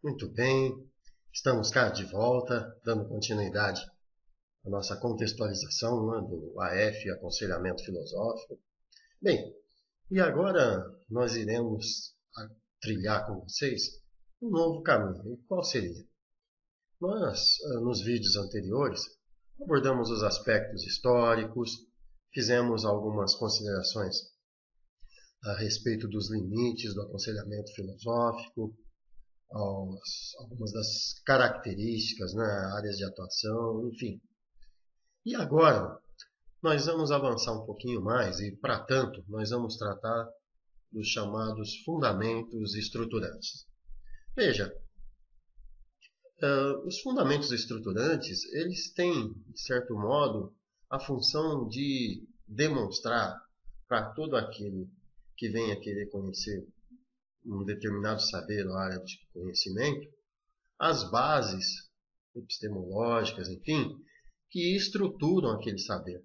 Muito bem, estamos cá de volta, dando continuidade à nossa contextualização, né, do AF, Aconselhamento Filosófico. Bem, e agora nós iremos trilhar com vocês um novo caminho. E qual seria? Nós, nos vídeos anteriores, abordamos os aspectos históricos, fizemos algumas considerações a respeito dos limites do aconselhamento filosófico, algumas das características, né, áreas de atuação, enfim. E agora nós vamos avançar um pouquinho mais e, para tanto, nós vamos tratar dos chamados fundamentos estruturantes. Veja, os fundamentos estruturantes, eles têm, de certo modo, a função de demonstrar para todo aquele que venha querer conhecer um determinado saber ou área de conhecimento, as bases epistemológicas, enfim, que estruturam aquele saber.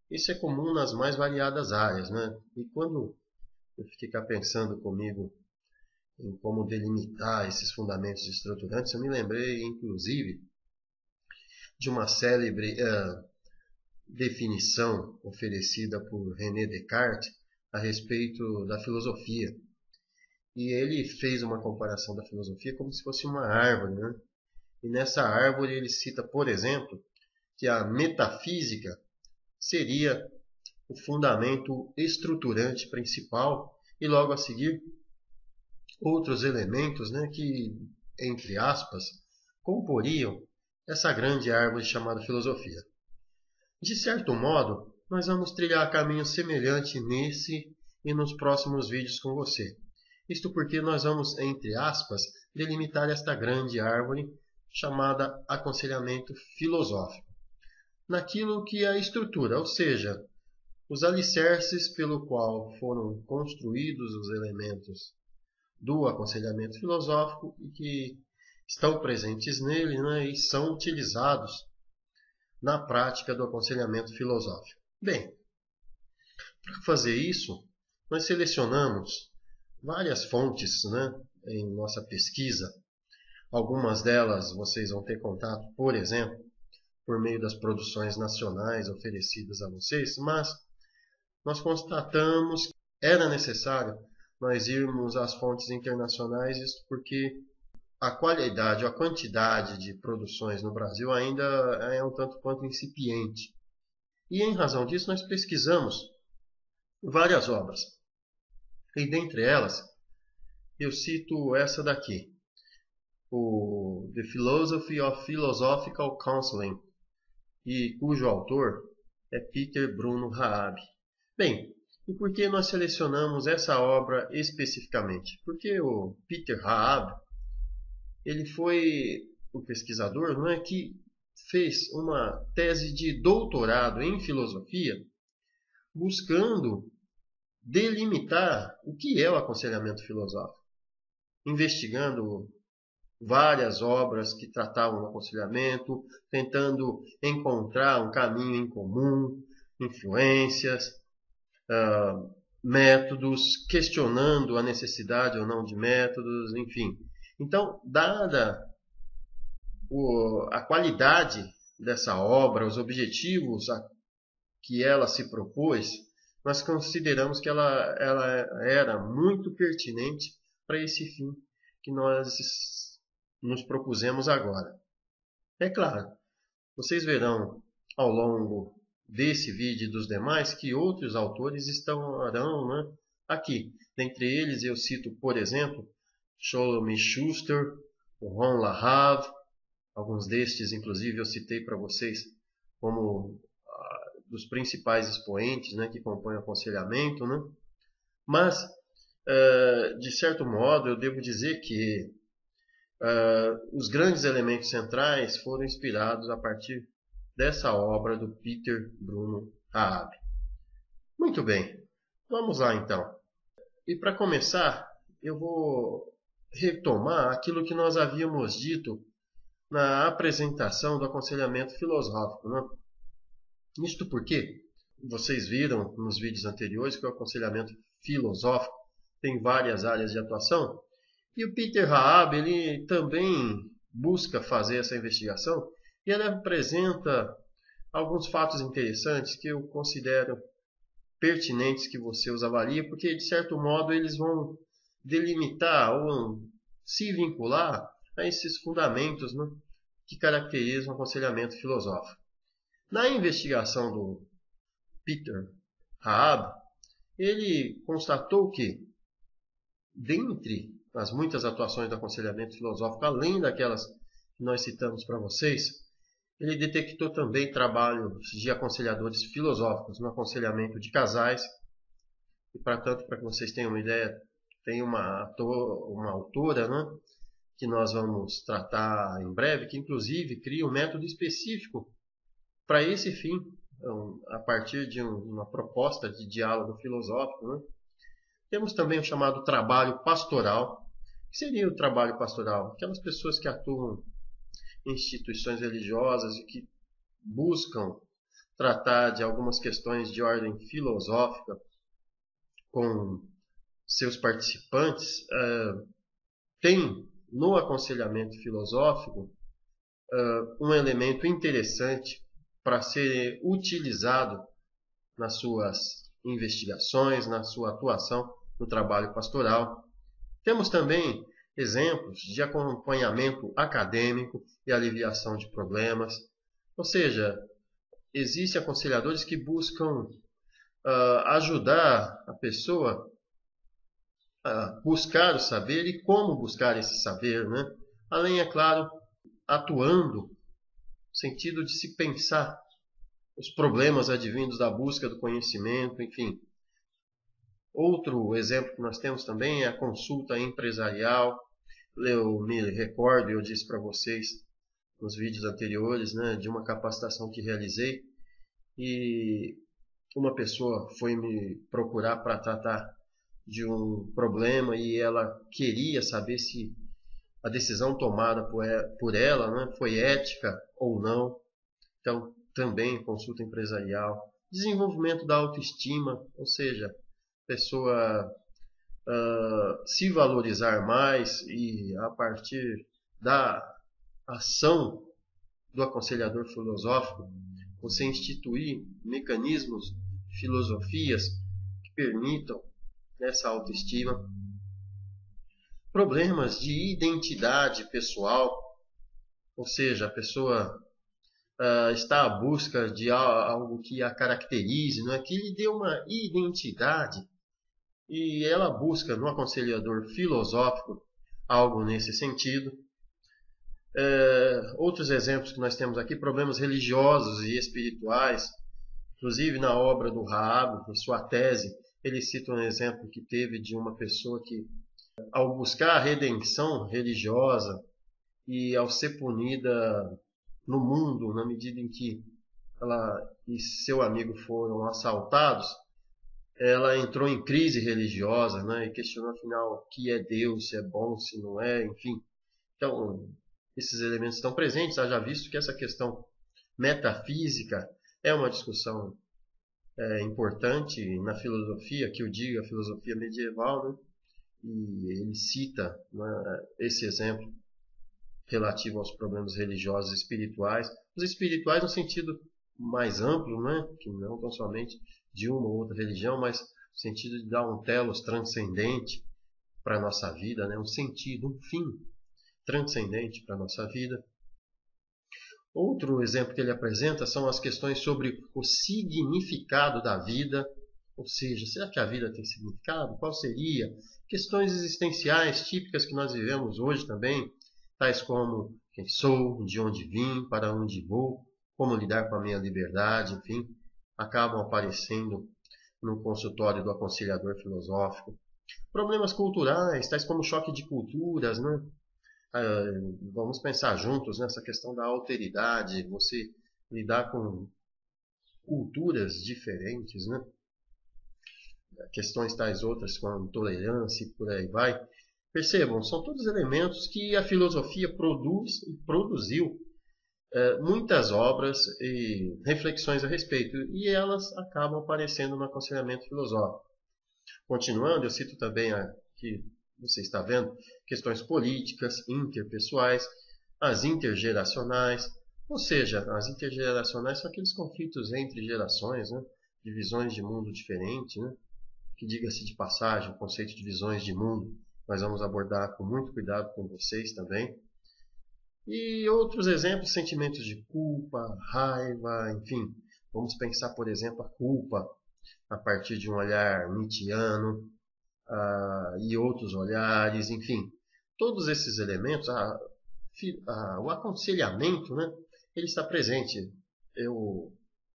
Isso é comum nas mais variadas áreas, né? E quando eu ficar pensando comigo em como delimitar esses fundamentos estruturantes, eu me lembrei, inclusive, de uma célebre definição oferecida por René Descartes a respeito da filosofia. E ele fez uma comparação da filosofia como se fosse uma árvore, né? E nessa árvore ele cita, por exemplo, que a metafísica seria o fundamento estruturante principal e logo a seguir outros elementos, né, que, entre aspas, comporiam essa grande árvore chamada filosofia. De certo modo, nós vamos trilhar caminho semelhante nesse e nos próximos vídeos com você. Isto porque nós vamos, entre aspas, delimitar esta grande árvore chamada aconselhamento filosófico, naquilo que é a estrutura, ou seja, os alicerces pelo qual foram construídos os elementos do aconselhamento filosófico e que estão presentes nele, né, e são utilizados na prática do aconselhamento filosófico. Bem, para fazer isso, nós selecionamos várias fontes, né, em nossa pesquisa. Algumas delas vocês vão ter contato, por exemplo, por meio das produções nacionais oferecidas a vocês, mas nós constatamos que era necessário nós irmos às fontes internacionais, isso porque a qualidade, a quantidade de produções no Brasil ainda é um tanto quanto incipiente. E em razão disso nós pesquisamos várias obras. E dentre elas, eu cito essa daqui, o The Philosophy of Philosophical Counseling, e cujo autor é Peter Bruno Raab. Bem, e por que nós selecionamos essa obra especificamente? Porque o Peter Raab, ele foi o pesquisador, não é, que fez uma tese de doutorado em filosofia, buscando delimitar o que é o aconselhamento filosófico, investigando várias obras que tratavam do aconselhamento, tentando encontrar um caminho em comum, influências, métodos, questionando a necessidade ou não de métodos, enfim. Então, dada a qualidade dessa obra, os objetivos a que ela se propôs, nós consideramos que ela era muito pertinente para esse fim que nós nos propusemos agora. É claro, vocês verão ao longo desse vídeo e dos demais que outros autores estarão, né, aqui. Dentre eles eu cito, por exemplo, Sholem Schuster, o Ron Lahav, alguns destes inclusive eu citei para vocês como dos principais expoentes, né, que compõem o aconselhamento, né? Mas, de certo modo, eu devo dizer que os grandes elementos centrais foram inspirados a partir dessa obra do Peter Bruno Raab. Muito bem, vamos lá então. E para começar, eu vou retomar aquilo que nós havíamos dito na apresentação do aconselhamento filosófico, né? Isto porque vocês viram nos vídeos anteriores que o aconselhamento filosófico tem várias áreas de atuação E o Peter Raab, ele também busca fazer essa investigação e ele apresenta alguns fatos interessantes que eu considero pertinentes que você os avalie, porque de certo modo eles vão delimitar ou se vincular a esses fundamentos, né, que caracterizam o aconselhamento filosófico. Na investigação do Peter Raab, ele constatou que, dentre as muitas atuações do aconselhamento filosófico, além daquelas que nós citamos para vocês, ele detectou também trabalhos de aconselhadores filosóficos no aconselhamento de casais. E, portanto, para que vocês tenham uma ideia, tem uma autora, né, que nós vamos tratar em breve, que inclusive cria um método específico para esse fim, então, a partir de uma proposta de diálogo filosófico. Né? Temos também o chamado trabalho pastoral. O que seria o trabalho pastoral? Aquelas pessoas que atuam em instituições religiosas e que buscam tratar de algumas questões de ordem filosófica com seus participantes, tem no aconselhamento filosófico um elemento interessante para ser utilizado nas suas investigações, na sua atuação no trabalho pastoral. Temos também exemplos de acompanhamento acadêmico e aliviação de problemas. Ou seja, existem aconselhadores que buscam ajudar a pessoa a buscar o saber e como buscar esse saber, né? Além, é claro, atuando no sentido de se pensar os problemas advindos da busca do conhecimento, enfim. Outro exemplo que nós temos também é a consulta empresarial. Eu me recordo, eu disse para vocês nos vídeos anteriores, né, de uma capacitação que realizei e uma pessoa foi me procurar para tratar de um problema e ela queria saber se a decisão tomada por ela, né, foi ética ou não. Então, também consulta empresarial. Desenvolvimento da autoestima, ou seja, a pessoa se valorizar mais e a partir da ação do aconselhador filosófico, você instituir mecanismos, filosofias que permitam essa autoestima. Problemas de identidade pessoal, ou seja, a pessoa está à busca de algo que a caracterize, não é? Que lhe dê uma identidade, e ela busca no aconselhador filosófico algo nesse sentido. Outros exemplos que nós temos aqui, problemas religiosos e espirituais, inclusive na obra do Raab, em sua tese, ele cita um exemplo que teve de uma pessoa que, ao buscar a redenção religiosa e ao ser punida no mundo, na medida em que ela e seu amigo foram assaltados, ela entrou em crise religiosa, né, e questionou afinal o que é Deus, se é bom, se não é, enfim. Então, esses elementos estão presentes, haja visto que essa questão metafísica é uma discussão importante na filosofia, que eu digo a filosofia medieval, né, e ele cita, né, esse exemplo relativo aos problemas religiosos e espirituais. Os espirituais no sentido mais amplo, né, que não tão somente de uma ou outra religião, mas no sentido de dar um telos transcendente para a nossa vida, né, um sentido, um fim transcendente para a nossa vida. Outro exemplo que ele apresenta são as questões sobre o significado da vida, ou seja, será que a vida tem significado? Qual seria? Questões existenciais típicas que nós vivemos hoje também, tais como quem sou, de onde vim, para onde vou, como lidar com a minha liberdade, enfim, acabam aparecendo no consultório do aconselhador filosófico. Problemas culturais, tais como choque de culturas, né? Vamos pensar juntos nessa questão da alteridade, você lidar com culturas diferentes, né? Questões tais outras como tolerância e por aí vai. Percebam, são todos elementos que a filosofia produz e produziu muitas obras e reflexões a respeito, e elas acabam aparecendo no aconselhamento filosófico. Continuando, eu cito também aqui você está vendo, questões políticas, interpessoais, as intergeracionais, ou seja, as intergeracionais são aqueles conflitos entre gerações, né? De visões de mundo diferentes, né? Que, diga-se de passagem, o conceito de visões de mundo nós vamos abordar com muito cuidado com vocês também. E outros exemplos, sentimentos de culpa, raiva, enfim. Vamos pensar, por exemplo, a culpa a partir de um olhar nietzschiano e outros olhares, enfim. Todos esses elementos, o aconselhamento, né, ele está presente. Eu,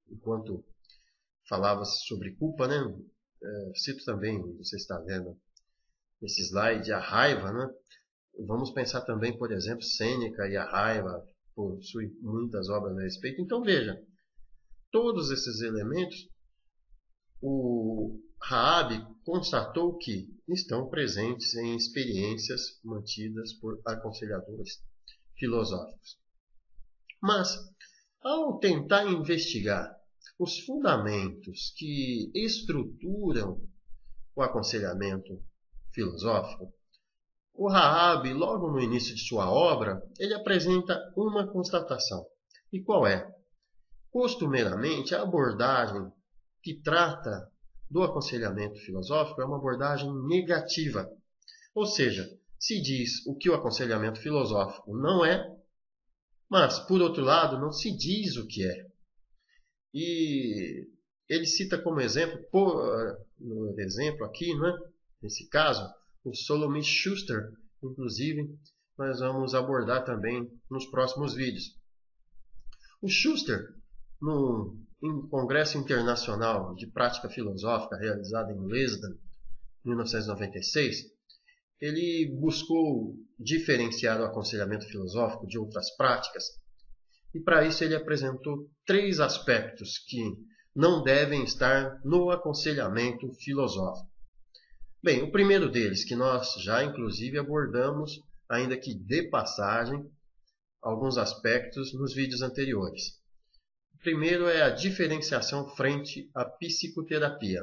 enquanto falava sobre culpa, né, cito também, você está vendo esse slide, a raiva, né? Vamos pensar também, por exemplo, Sêneca e a raiva, possui muitas obras a respeito. Então veja, todos esses elementos, o Raabe constatou que estão presentes em experiências mantidas por aconselhadores filosóficos. Mas, ao tentar investigar os fundamentos que estruturam o aconselhamento filosófico, o Raabe, logo no início de sua obra, ele apresenta uma constatação. E qual é? Costumeiramente, a abordagem que trata do aconselhamento filosófico é uma abordagem negativa. Ou seja, se diz o que o aconselhamento filosófico não é, mas, por outro lado, não se diz o que é. E ele cita como exemplo, no exemplo aqui, não é? Nesse caso, o Solomon Schuster, inclusive, nós vamos abordar também nos próximos vídeos. O Schuster, no Congresso Internacional de Prática Filosófica realizado em Leiden, em 1996, ele buscou diferenciar o aconselhamento filosófico de outras práticas e para isso ele apresentou 3 aspectos que não devem estar no aconselhamento filosófico. Bem, o primeiro deles, que nós já inclusive abordamos, ainda que de passagem, alguns aspectos nos vídeos anteriores. O primeiro é a diferenciação frente à psicoterapia.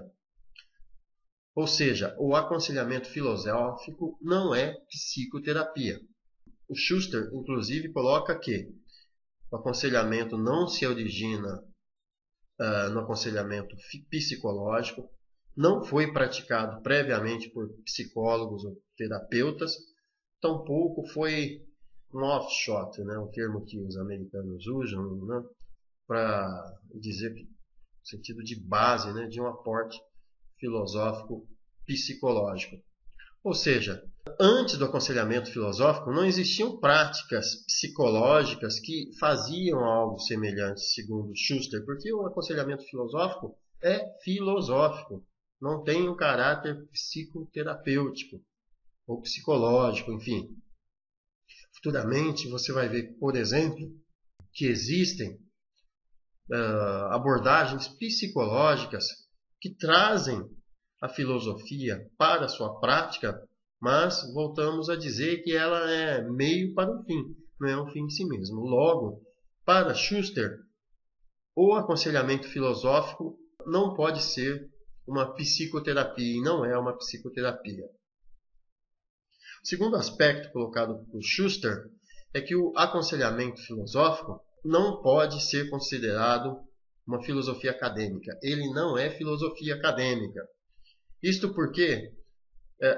Ou seja, o aconselhamento filosófico não é psicoterapia. O Schuster, inclusive, coloca que o aconselhamento não se origina no aconselhamento psicológico, não foi praticado previamente por psicólogos ou terapeutas, tampouco foi um offshot, né, um termo que os americanos usam, né, para dizer no sentido de base, né, de um aporte filosófico psicológico. Ou seja, antes do aconselhamento filosófico não existiam práticas psicológicas que faziam algo semelhante, segundo Schuster, porque o aconselhamento filosófico é filosófico, não tem um caráter psicoterapêutico ou psicológico, enfim. Futuramente você vai ver, por exemplo, que existem abordagens psicológicas que trazem a filosofia para a sua prática, mas voltamos a dizer que ela é meio para o fim, não é um fim em si mesmo. Logo, para Schuster, o aconselhamento filosófico não pode ser uma psicoterapia e não é uma psicoterapia. O segundo aspecto colocado por Schuster é que o aconselhamento filosófico não pode ser considerado uma filosofia acadêmica. Ele não é filosofia acadêmica. Isto porque,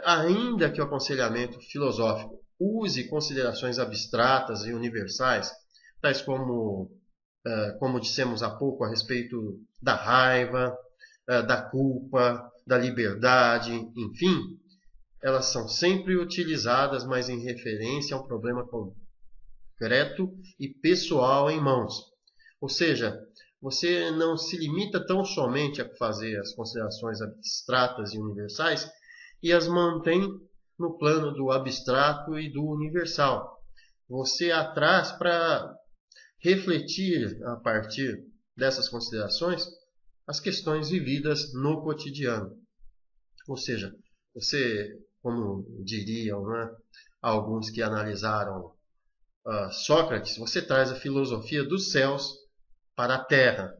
ainda que o aconselhamento filosófico use considerações abstratas e universais, tais como dissemos há pouco a respeito da raiva, da culpa, da liberdade, enfim, elas são sempre utilizadas, mas em referência a um problema concreto e pessoal em mãos. Ou seja, você não se limita tão somente a fazer as considerações abstratas e universais e as mantém no plano do abstrato e do universal. Você traz para refletir a partir dessas considerações as questões vividas no cotidiano. Ou seja, você, como diriam, né, alguns que analisaram Sócrates, você traz a filosofia dos céus para a terra.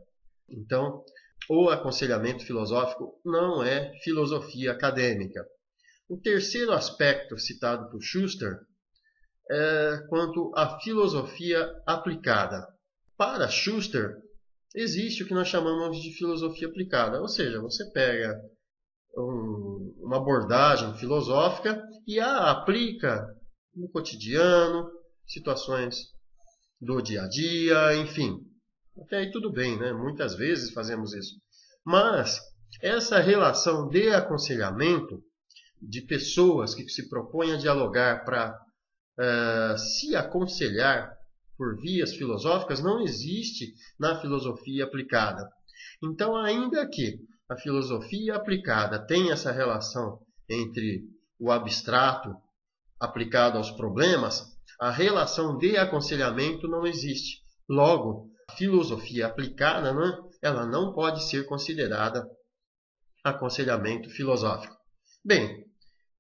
Então, o aconselhamento filosófico não é filosofia acadêmica. O terceiro aspecto citado por Schuster é quanto à filosofia aplicada. Para Schuster, existe o que nós chamamos de filosofia aplicada, ou seja, você pega uma abordagem filosófica e a aplica no cotidiano, situações do dia a dia, enfim. Até aí tudo bem, né? Muitas vezes fazemos isso. Mas essa relação de aconselhamento de pessoas que se propõem a dialogar para se aconselhar por vias filosóficas não existe na filosofia aplicada. Então, ainda que a filosofia aplicada tenha essa relação entre o abstrato aplicado aos problemas, a relação de aconselhamento não existe. Logo, a filosofia aplicada, ela não pode ser considerada aconselhamento filosófico. Bem,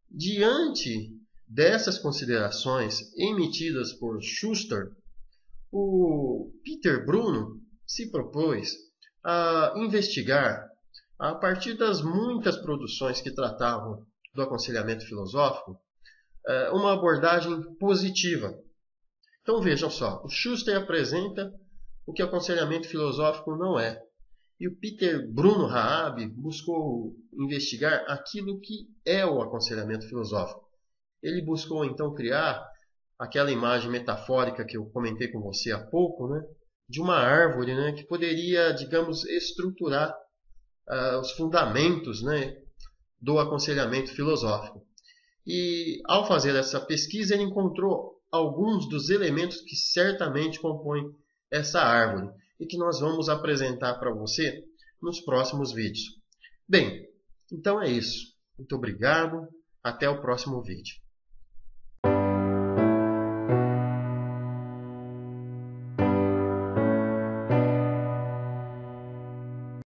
diante dessas considerações emitidas por Schuster, o Peter Bruno se propôs a investigar, a partir das muitas produções que tratavam do aconselhamento filosófico, uma abordagem positiva. Então vejam só, o Schuster apresenta o que o aconselhamento filosófico não é. E o Peter Bruno Raab buscou investigar aquilo que é o aconselhamento filosófico. Ele buscou então criar aquela imagem metafórica que eu comentei com você há pouco, de uma árvore, que poderia, digamos, estruturar os fundamentos, do aconselhamento filosófico. E ao fazer essa pesquisa, ele encontrou alguns dos elementos que certamente compõem essa árvore e que nós vamos apresentar para você nos próximos vídeos. Bem, então é isso. Muito obrigado. Até o próximo vídeo.